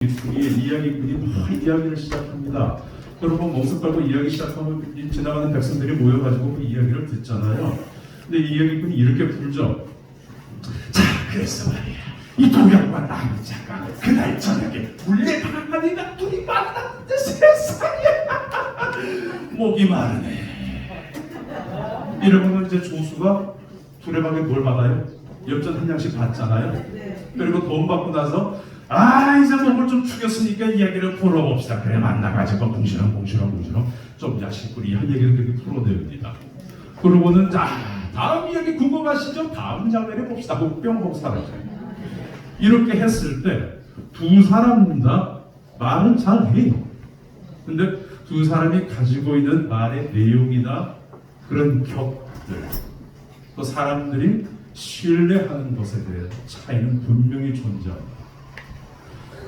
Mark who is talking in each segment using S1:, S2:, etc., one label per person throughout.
S1: 우리의 이야기꾼이 막 이야기를 시작합니다. 여러분 목숨 걸고 이야기 시작하면 지나가는 백성들이 모여가지고 그 이야기를 듣잖아요. 근데 이 이야기꾼이 이렇게 부르죠. 자, 그래서 말이야, 이 동양과 남자가 그날 저녁에 물레방아니가 둘이 만났는데 세상에 목이 마르네. 이러면 이제 조수가 두레방에 뭘 받아요? 엽전 한 장씩 받잖아요. 그리고 돈 받고 나서 이제 몸을 좀 죽였으니까 이야기를 풀어봅시다. 그래 만나가지고 궁시렁 좀 야식거리 한 얘기를 그렇게 풀어냅니다. 그러고는 자 다음 이야기 궁금하시죠? 다음 장면에 봅시다. 뿅 복사하죠. 이렇게 했을 때 두 사람 다 말은 잘 해요. 근데 두 사람이 가지고 있는 말의 내용이나 그런 격들, 또 사람들이 신뢰하는 것에 대해 차이는 분명히 존재합니다.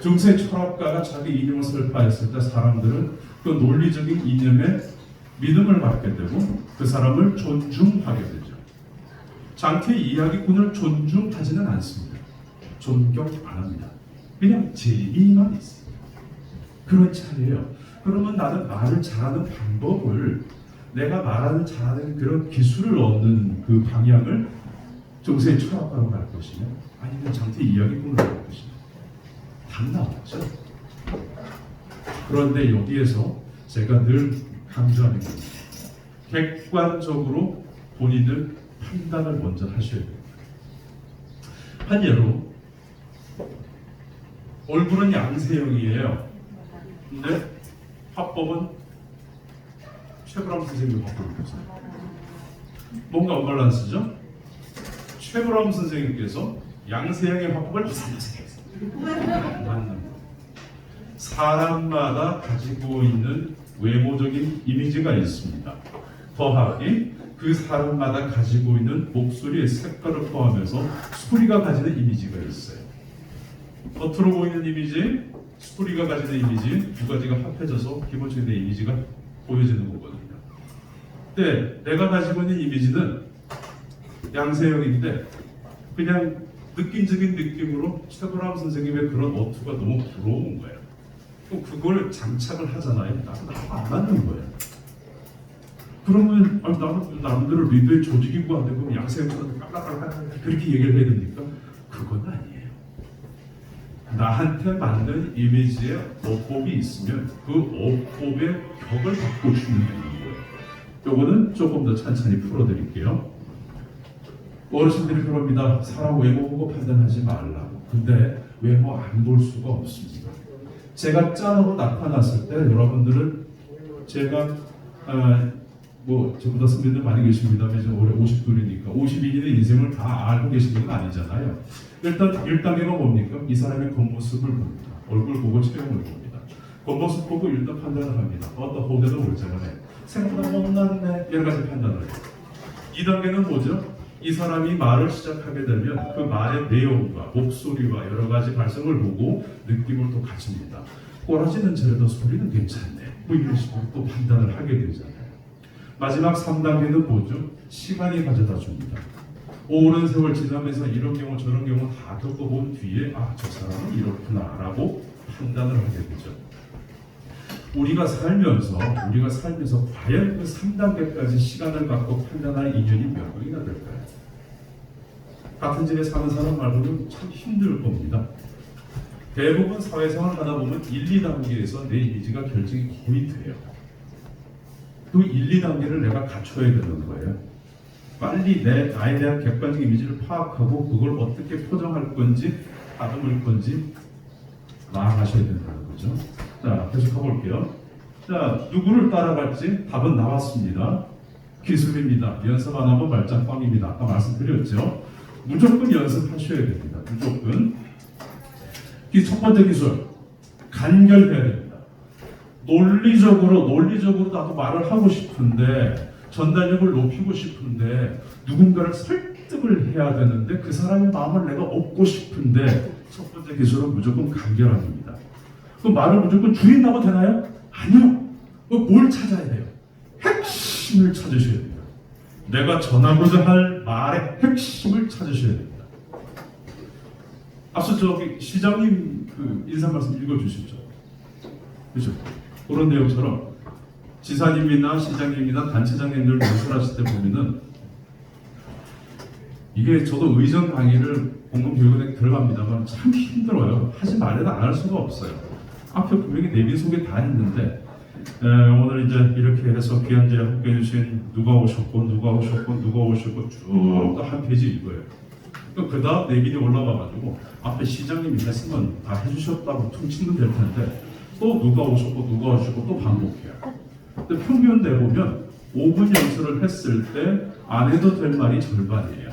S1: 중세 철학가가 자기 이념을 설파했을 때 사람들은 그 논리적인 이념에 믿음을 갖게 되고 그 사람을 존중하게 되죠. 장태의 이야기꾼을 존중하지는 않습니다. 존경 안 합니다. 그냥 제의만 있습니다. 그런 차이예요. 그러면 나는 말을 잘하는 방법을, 내가 말하는 잘하는 그런 기술을 얻는 그 방향을 중세 철학가로 갈 것이냐, 아니면 장태의 이야기꾼으로 갈 것이냐, 당나왔죠. 그런데 여기에서 제가 늘 강조하는 게 객관적으로 본인을 판단을 먼저 하셔야 됩니다. 한 예로 얼굴은 양세형이에요. 근데 화법은 최불암 선생님이 화법이죠. 뭔가 언밸런스죠? 최불암 선생님께서 양세형의 화법을 부산하세요. 사람마다 가지고 있는 외모적인 이미지가 있습니다. 더하기 그 사람마다 가지고 있는 목소리의 색깔을 포함해서 소리가 가지는 이미지가 있어요. 겉으로 보이는 이미지, 소리가 가지는 이미지 두 가지가 합해져서 기본적인 내 이미지가 보여지는 거거든요. 근데 내가 가지고 있는 이미지는 양세형인데 그냥 느낌적인 느낌으로 최불암 선생님의 그런 어투가 너무 부러운 거예요. 또 그걸 장착을 하잖아요. 나하고 안 맞는 거예요. 그러면 나는 남들을 리더의 조직이고 안 되고 양세형처럼 깍깍깍깍 그렇게 얘기를 해야 됩니까? 그건 아니에요. 나한테 맞는 이미지의 어법이 있으면 그 어법의 격을 바꿔주면 되는 거예요. 요거는 조금 더 천천히 풀어드릴게요. 어르신들이 그럽니다. 사람 외모 보고 판단하지 말라고. 근데 외모 안 볼 수가 없습니다. 제가 짠하고 나타났을 때 여러분들은 제가 저보다 선배들 많이 계십니다만 이제 올해 50둘이니까 52년의 인생을 다 알고 계시는 건 아니잖아요. 일단 1단계가 뭡니까? 이 사람의 겉모습을 봅니다. 얼굴 보고 체형을 봅니다. 겉모습 보고 일단 판단을 합니다. 어떤 호대도 멀쩡하네. 생각보다 못났네. 여러 가지 판단을 해요. 2단계는 뭐죠? 이 사람이 말을 시작하게 되면 그 말의 내용과 목소리와 여러 가지 발성을 보고 느낌을 또 갖춥니다. 꼬라지는 저래도 소리는 괜찮네. 뭐 이런 식으로 또 판단을 하게 되잖아요. 마지막 3단계는 뭐죠? 시간이 가져다 줍니다. 오랜 세월 지나면서 이런 경우 저런 경우 다 겪어본 뒤에 저 사람은 이렇구나 라고 판단을 하게 되죠. 우리가 살면서 과연 그 3단계까지 시간을 갖고 판단할 인연이 몇 명이나 될까요? 같은 집에 사는 사람 말고는 참 힘들 겁니다. 대부분 사회생활 하다 보면 1, 2단계에서 내 이미지가 결정이 거의 돼요. 그 1, 2단계를 내가 갖춰야 되는 거예요. 빨리 나에 대한 객관적 이미지를 파악하고 그걸 어떻게 표정할 건지 다듬을 건지 나아가셔야 된다는 거죠. 자, 계속 가볼게요. 자, 누구를 따라갈지 답은 나왔습니다. 기술입니다. 연습 안 하면 말짱 꽝입니다. 아까 말씀드렸죠. 무조건 연습하셔야 됩니다. 무조건. 첫 번째 기술, 간결해야 됩니다. 논리적으로 나도 말을 하고 싶은데 전달력을 높이고 싶은데 누군가를 설득을 해야 되는데 그 사람의 마음을 내가 얻고 싶은데 첫 번째 기술은 무조건 간결함입니다. 그 말을 무조건 줄인다고 되나요? 아니요. 뭘 찾아야 돼요? 핵심을 찾으셔야 돼요. 내가 전하고자 할 말의 핵심을 찾으셔야 됩니다. 앞서 저기 시장님 그 인사 말씀 읽어주시죠. 그렇죠? 그런 내용처럼 지사님이나 시장님이나 단체장님들 연설하실 때 보면은 이게 저도 의전 강의를 공공교육원에 들어갑니다만 참 힘들어요. 하지 말아도 안 할 수가 없어요. 앞에 분명히 내빈 속에 다 있는데 오늘 이제 이렇게 해서 귀한 자리에 함께 해주신 누가 오셨고 쭉 한 페이지 읽어요. 그 다음 내빈이 올라가가지고 앞에 시장님이 했으면 다 해주셨다고 퉁치면 될 텐데 또 누가 오셨고 또 반복해요. 근데 평균 내보면 5분 연설을 했을 때 안 해도 될 말이 절반이에요.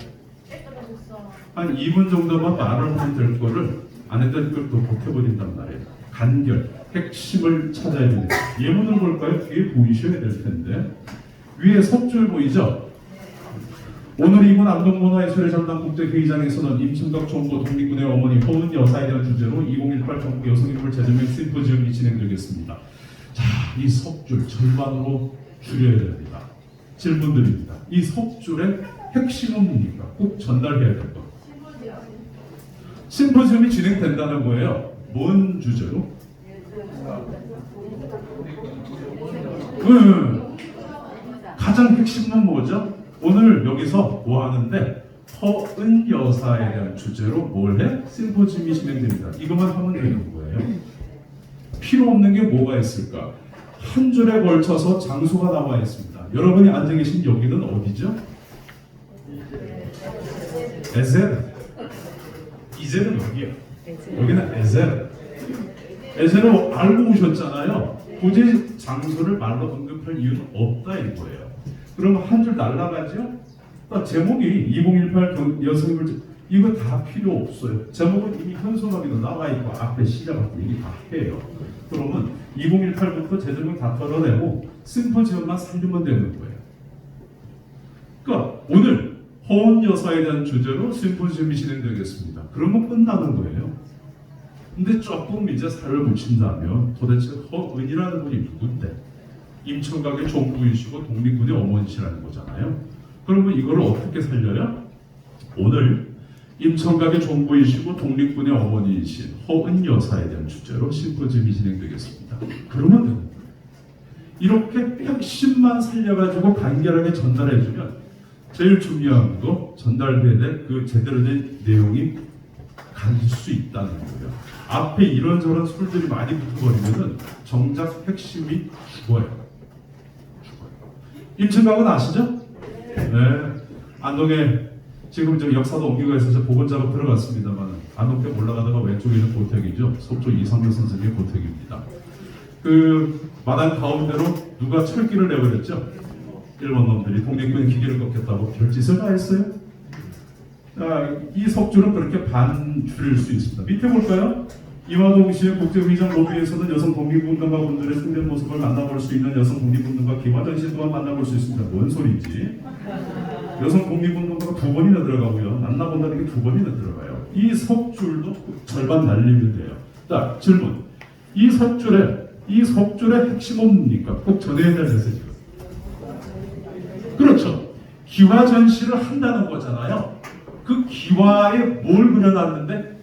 S1: 한 2분 정도만 말을 하면 될 거를 안 해도 될 걸 또 보태버린단 말이에요. 간결, 핵심을 찾아야 됩니다. 예문을 볼까요? 뒤에 보이셔야 될 텐데 위에 석줄 보이죠? 오늘 이번 안동문화예술의 전당 국제회의장에서는 임충각 총무 독립군의 어머니 허은 여사에 대한 주제로 2018 전국 여성인물 재조명 심포지엄이 진행되겠습니다. 자, 이 석줄 절반으로 줄여야 됩니다. 질문드립니다. 이 석줄의 핵심은 뭡니까? 꼭 전달해야 될 것. 심포지엄이 진행된다는 거예요. 뭔 주제로? 가장 핵심은 뭐죠? 오늘 여기서 뭐 하는데 허은 여사에 대한 주제로 뭘 해? 심포지엄이 진행됩니다. 이것만 하면 되는 거예요. 필요 없는 게 뭐가 있을까? 한 줄에 걸쳐서 장소가 나와 있습니다. 여러분이 앉아 계신 여기는 어디죠? 에셀. 이제는 여기요. 여기는 에셀. 에셀을 알고 오셨잖아요. 굳이 장소를 말로 언급할 이유는 없다 이거예요. 그러면 한 줄 날라가죠? 제목이 2018 여성인물 이거 다 필요 없어요. 제목은 이미 현수막에도 나와 있고 앞에 시작하고 이게 다 해요. 그러면 2018부터 재조명 다 털어내고 심포지엄만 살리면 되는 거예요. 그러니까 오늘 허은 여사에 대한 주제로 심포지엄이 진행되겠습니다. 그러면 끝나는 거예요. 근데 조금 이제 살을 붙인다면 도대체 허은이라는 분이 누군데? 임청각의 종부이시고 독립군의 어머니시라는 거잖아요. 그러면 이걸 어떻게 살려요? 오늘 임청각의 종부이시고 독립군의 어머니이신 허은 여사에 대한 주제로 심포지엄이 진행되겠습니다. 그러면 되는 거예요. 이렇게 핵심만 살려가지고 간결하게 전달해주면 제일 중요한 거 전달해야 될 그 제대로 된 내용이 갈 수 있다는 거예요. 앞에 이런저런 술들이 많이 붙어버리면은 정작 핵심이 죽어요. 임청각은 아시죠? 네. 안동에 지금 저 역사도 옮기고 해서 복원 작업 들어갔습니다만 안동댐 올라가다가 왼쪽에 있는 고택이죠. 서쪽 이상렬 선생님의 고택입니다. 그 마당 가운데로 누가 철길을 내버렸죠? 일본 놈들이 독립군 기계를 꺾겠다고 별짓을 다 했어요. 자, 이 석줄은 그렇게 반 줄일 수 있습니다. 밑에 볼까요? 이와 동시에 국제의장 로비에서는 여성 독립운동가 분들의 승전 모습을 만나볼 수 있는 여성 독립운동가 기화 전시 또한 만나볼 수 있습니다. 뭔 소리지? 여성 독립운동가가 2번이나 들어가고요. 만나본다는 게 2번이나 들어가요. 이 석줄도 절반 날리면 돼요. 자, 질문. 이 석줄의 핵심은 뭡니까? 꼭 전해야 될 메시지가. 그렇죠. 기화 전시를 한다는 거잖아요. 그 기화에 뭘 그려놨는데?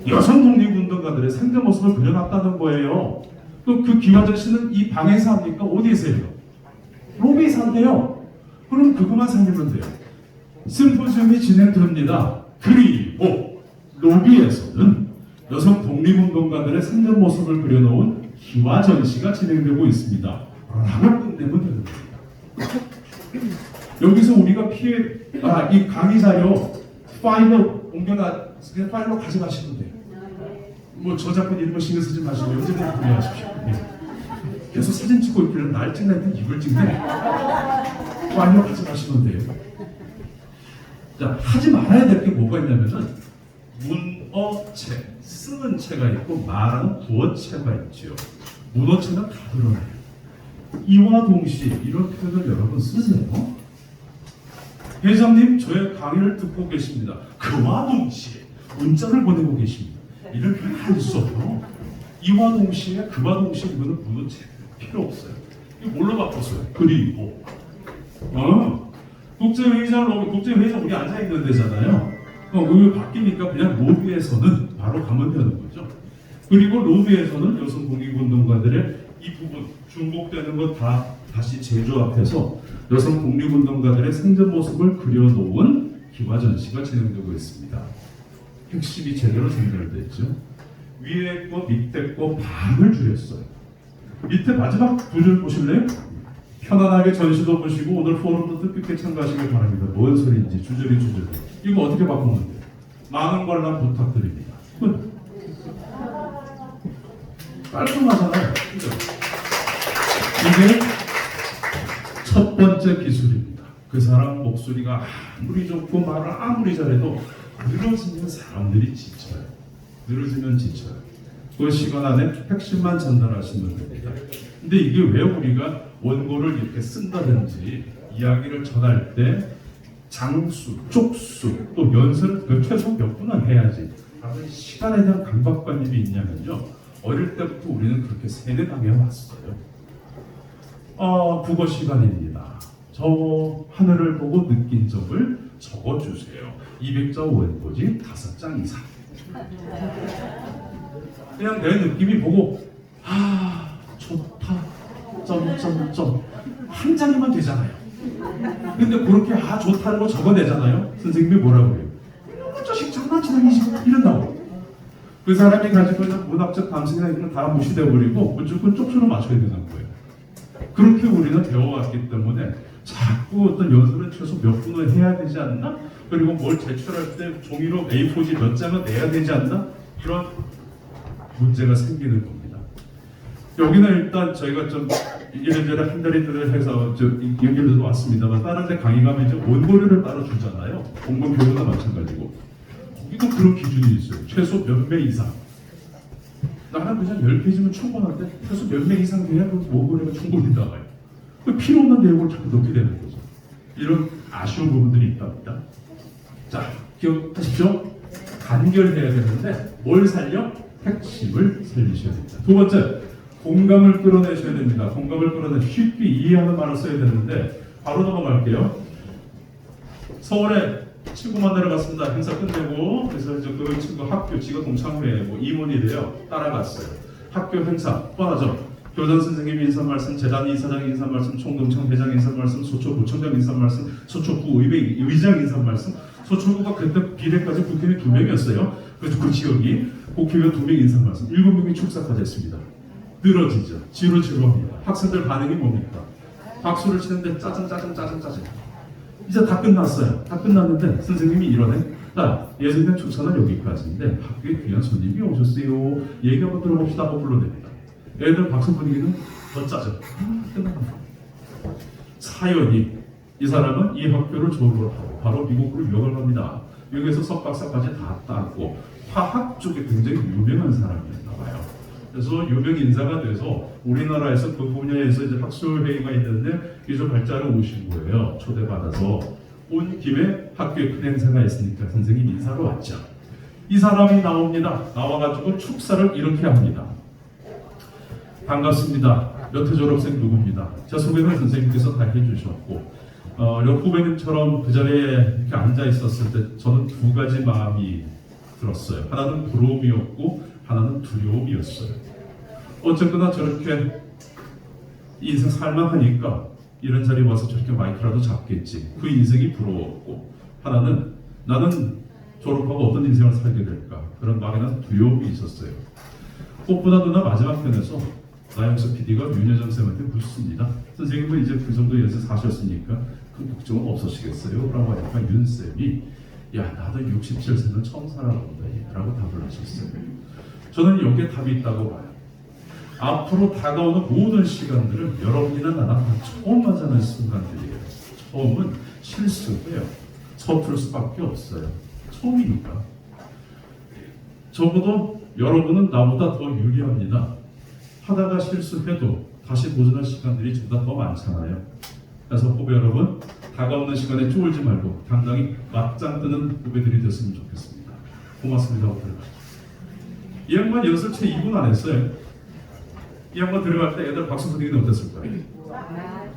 S1: 여성 독립운동가들의 생전 모습을 그려놨다는 거예요. 그 기화 전시는 이 방에서 합니까? 어디에서 해요? 로비에서 한대요. 그럼 그것만 살리면 돼요. 심포지엄이 진행됩니다. 그리고 로비에서는 여성 독립운동가들의 생전 모습을 그려놓은 기화 전시가 진행되고 있습니다. 라고 끝내면 되는 겁니다. 여기서 우리가 이 강의 자료 파일로 그냥 파일로 가져가시면 돼요. 뭐 저작권 이런 거 신경 쓰지 마시고 언제든 구매하십시오. 계속 사진 찍고 있길래 날 찍나 했더니 이걸 찍네. 파일로 가져가시면 돼요. 자, 하지 말아야 될 게 뭐가 있냐면은 문어체, 쓰는 체가 있고 말하는 구어체가 있죠. 문어체는 다 드러나요. 이와 동시에 이런 표현을 여러분 쓰세요. 회장님 저의 강의를 듣고 계십니다. 그와 동시에 문자를 보내고 계십니다. 이런 표현 안 써요. 이와 동시에 그와 동시에 이거는 문어체 필요 없어요. 이거 뭘로 바꿨어요? 그리고 국제회의장 우리 앉아 있는 데잖아요. 그게 바뀌니까 그냥 로비에서는 바로 가면 되는 거죠. 그리고 로비에서는 여성 독립운동가들의 이 부분 중복되는 거 다 다시 재조합해서 여성 독립운동가들의 생전 모습을 그려놓은 기화 전시가 진행되고 있습니다. 핵심이 제대로 전달됐죠. 위에 거 밑에 거 반을 줄였어요. 밑에 마지막 두 줄 보실래요? 편안하게 전시도 보시고 오늘 포럼도 뜻깊게 참가하시길 바랍니다. 뭔 소리인지 주저리. 이거 어떻게 바꾸면 돼요? 많은 관람 부탁드립니다. 깔끔하잖아요. 그죠? 이게 첫 번째 기술입니다. 그 사람 목소리가 아무리 좋고 말을 아무리 잘해도 늘어지면 사람들이 지쳐요. 그 시간 안에 핵심만 전달하시면 됩니다. 근데 이게 왜 우리가 원고를 이렇게 쓴다든지 이야기를 전할 때 장수, 쪽수, 또 연설을 최소 몇 분은 해야지. 시간에 대한 강박관념이 있냐면요. 어릴 때부터 우리는 그렇게 세뇌당해 왔어요. 국어 시간입니다. 저 하늘을 보고 느낀 점을 적어주세요. 200자 원고지 5장 이상. 그냥 내 느낌이 보고 좋다 점점점 한 장이면 되잖아요. 근데 그렇게 좋다는 거 적어내잖아요. 선생님이 뭐라고 해요? 자식 장난치나 이런다고. 그 사람이 가지고 있는 문학적 감성이나 이런 걸 다 무시되어버리고 무조건 쪽수로 맞춰야 되는 거예요. 그렇게 우리는 배워왔기 때문에 자꾸 어떤 연설은 최소 몇 분을 해야 되지 않나? 그리고 뭘 제출할 때 종이로 A4지 몇 장은 내야 되지 않나? 이런 문제가 생기는 겁니다. 여기는 일단 저희가 좀 이래저래 한 달에 해서 연결해서 왔습니다만 다른 데 강의 가면 이제 원고료를 따로 주잖아요. 공공 교육도 마찬가지고. 거기도 그런 기준이 있어요. 최소 몇 매 이상. 나는 그냥 10페이지면 충분한데 최소 몇 매 이상 돼야 그 원고료가 충분히 나와요. 필요 없는 내용을 자꾸 넣게 되는 거죠. 이런 아쉬운 부분들이 있답니다. 자, 기억하십시오. 간결해야 되는데 뭘 살려? 핵심을 살리셔야 됩니다. 두 번째, 공감을 끌어내셔야 됩니다. 공감을 끌어내 쉽게 이해하는 말을 써야 되는데 바로 넘어갈게요. 서울에 친구 만나러 갔습니다. 행사 끝내고 그래서 이제 그 친구 학교 지가 동창회 임원이래요. 따라갔어요. 학교 행사 뻔하죠. 교장 선생님 인사 말씀, 재단 이사장 인사 말씀, 총동창 회장 인사 말씀, 소초구청장 인사 말씀, 소초구 의장 인사 말씀. 소초구가 그때 비례까지 국회의원 2명이었어요. 그래서 그 지역이 국회의원 2명 인사 말씀, 7명이 출석까지 했습니다. 늘어지죠. 지루합니다. 학생들 반응이 뭡니까? 박수를 치는데 짜증. 이제 다 끝났어요. 다 끝났는데 선생님이 이러네. 예전에 축사는 여기까지인데 학교에 귀한 손님이 오셨어요. 얘기 한번 들어봅시다 하고 불러냅니다. 애들 박수 분위기는 더 짜죠. 끝났다. 사연이 이 사람은 이 학교를 졸업하고 바로 미국으로 유학을 갑니다. 미국에서 석박사까지 다 따고 화학 쪽에 굉장히 유명한 사람이었나 봐요. 그래서 유명 인사가 돼서 우리나라에서 그 분야에서 이제 학술회의가 있는데 기조 발자를 오신 거예요. 초대받아서 온 김에 학교에 큰 행사가 있으니까 선생님 인사로 왔죠. 이 사람이 나옵니다. 나와가지고 축사를 이렇게 합니다. 반갑습니다. 몇 회 졸업생 누구입니다. 제 소개는 선생님께서 다 해주셨고 후배님처럼 그 자리에 이렇게 앉아 있었을 때 저는 두 가지 마음이 들었어요. 하나는 부러움이었고 하나는 두려움이었어요. 어쨌거나 저렇게 인생 살만하니까 이런 자리에 와서 저렇게 마이크라도 잡겠지. 그 인생이 부러웠고 하나는 나는 졸업하고 어떤 인생을 살게 될까 그런 막연한 두려움이 있었어요. 꽃보다 누나 마지막 편에서 나영석 PD가 윤여정 쌤한테 묻습니다. 선생님은 이제 그 정도 연세 사셨으니까 큰 걱정은 없으시겠어요? 라고 하니까 윤 쌤이 야 나도 67세는 처음 살아본다 라고 답을 하셨어요. 저는 여기에 답이 있다고 봐요. 앞으로 다가오는 모든 시간들은 여러분이나 나나 다 처음 만나는 순간들이에요. 처음은 실수고요. 서툴 수밖에 없어요. 처음이니까. 적어도 여러분은 나보다 더 유리합니다. 하다가 실수해도 다시 도전할 시간들이 저보다 더 많잖아요. 그래서 후배 여러분, 다가오는 시간에 쫄지 말고 당당히 맞짱 뜨는 후배들이 됐으면 좋겠습니다. 고맙습니다. 이 양반 연습 채 2분 안 했어요. 이 양반 들어갈 때 애들 박수 분위기는 어땠을까요?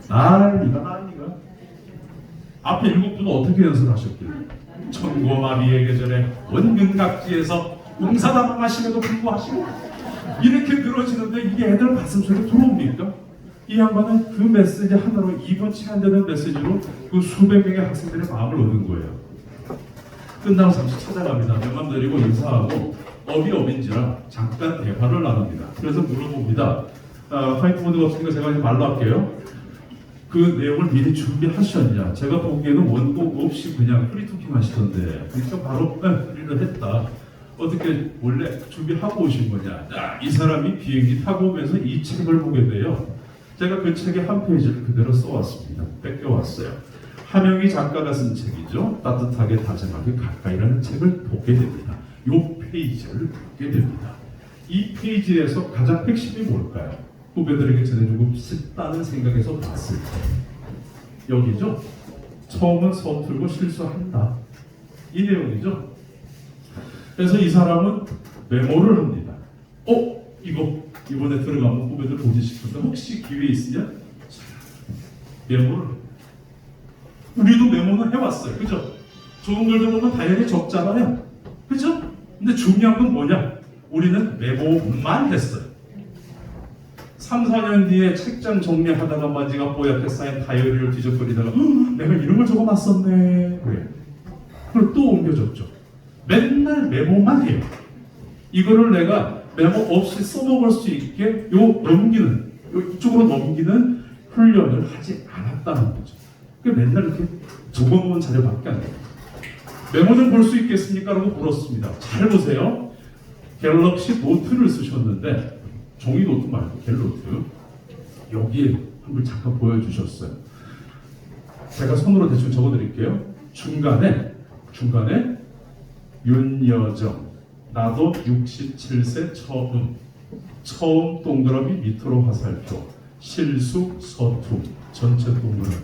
S1: 난리가. 앞에 7분은 어떻게 연습하셨길래? 천고마비의 계절에 원근각지에서 용사당하심에도 불구하시고 이렇게 늘어지는데 이게 애들 가슴속에 들어옵니까? 이 양반은 그 메시지 하나로 2번치가 안 되는 메시지로 그 수백 명의 학생들의 마음을 얻은 거예요. 끝나고 잠시 찾아갑니다. 명함 드리고 인사하고 업이 업인지라 잠깐 대화를 나눕니다. 그래서 물어봅니다. 화이트보드가 없으니까 제가 이제 말로 할게요. 그 내용을 미리 준비하셨냐? 제가 보기에는 원고 없이 그냥 프리토킹 하시던데 그러니까 바로 프리를 했다. 어떻게 원래 준비하고 오신 거냐? 이 사람이 비행기 타고 오면서 이 책을 보게 돼요. 제가 그 책의 한 페이지를 그대로 써왔습니다. 뺏겨왔어요. 하명희 작가가 쓴 책이죠. 따뜻하게 다정하게 가까이라는 책을 보게 됩니다. 이 페이지를 보게 됩니다. 이 페이지에서 가장 핵심이 뭘까요? 후배들에게 전해주고 싶다는 생각에서 봤을 때 여기죠. 처음은 서툴고 실수한다. 이 내용이죠. 그래서 이 사람은 메모를 합니다. 이거 이번에 들어가면 후배들 보지 싶은데 혹시 기회 있으냐? 메모를. 우리도 메모는 해왔어요. 그죠? 좋은 글들 보면 당연히 적잖아요. 그죠? 근데 중요한 건 뭐냐? 우리는 메모만 했어요. 3, 4년 뒤에 책장 정리하다가 마지막 뽀얗게 쌓인 다이어리를 뒤적거리다가 내가 이런 걸 적어놨었네. 그래. 그걸 또 옮겨줬죠. 맨날 메모만 해요. 이거를 내가 메모 없이 써먹을 수 있게 이쪽으로 넘기는 훈련을 하지 않았다는 거죠. 맨날 이렇게 적어놓은 자료밖에 안 돼요. 메모 좀 볼 수 있겠습니까? 라고 물었습니다. 잘 보세요. 갤럭시 노트를 쓰셨는데 종이 노트 말고 갤노트 여기에 한번 잠깐 보여주셨어요. 제가 손으로 대충 적어드릴게요. 중간에 윤여정 나도 67세 처음 동그라미 밑으로 화살표 실수 서투 전체 동그라미.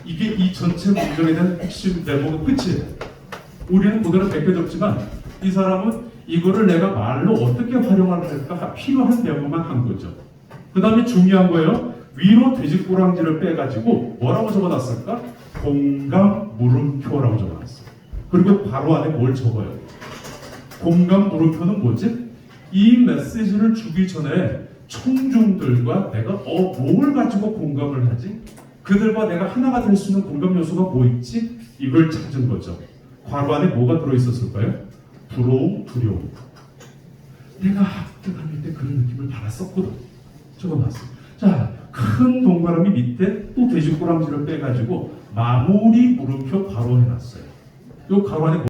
S1: 이게 이 전체 문장에 대한 핵심 내용은 끝이에요. 우리는 그대로 베껴졌지만 이 사람은 이거를 내가 말로 어떻게 활용할까 필요한 메모만 한 거죠. 그 다음에 중요한 거예요. 위로 돼지꼬랑지를 빼가지고 뭐라고 적어놨을까? 공감 물음표라고 적어놨어요. 그리고 바로 안에 뭘 적어요? 공감 물음표는 뭐지? 이 메시지를 주기 전에 청중들과 내가 뭘 가지고 공감을 하지? 그들과 내가 하나가 될 수 있는 공감 요소가 뭐 있지? 이걸 찾은 거죠. 괄호 안에 뭐가 들어있었을까요? 부러움, 두려움. 내가 합격할 때 그런 느낌을 받았었거든. 적어놨어요. 자, 큰 동그라미 밑에 또 돼지꼬랑지를 빼가지고 마무리 물음표 괄호 해놨어요. 이 괄호 안에